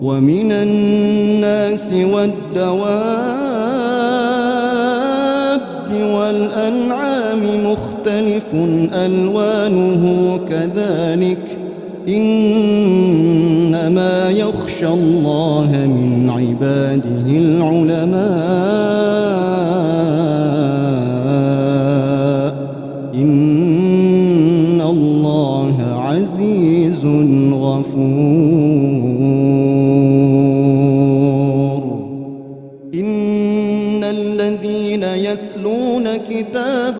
ومن الناس والدواب والأنعام مختلف ألوانه كذلك إنما يخشى الله من عباده العلماء إن الله عزيز غفور.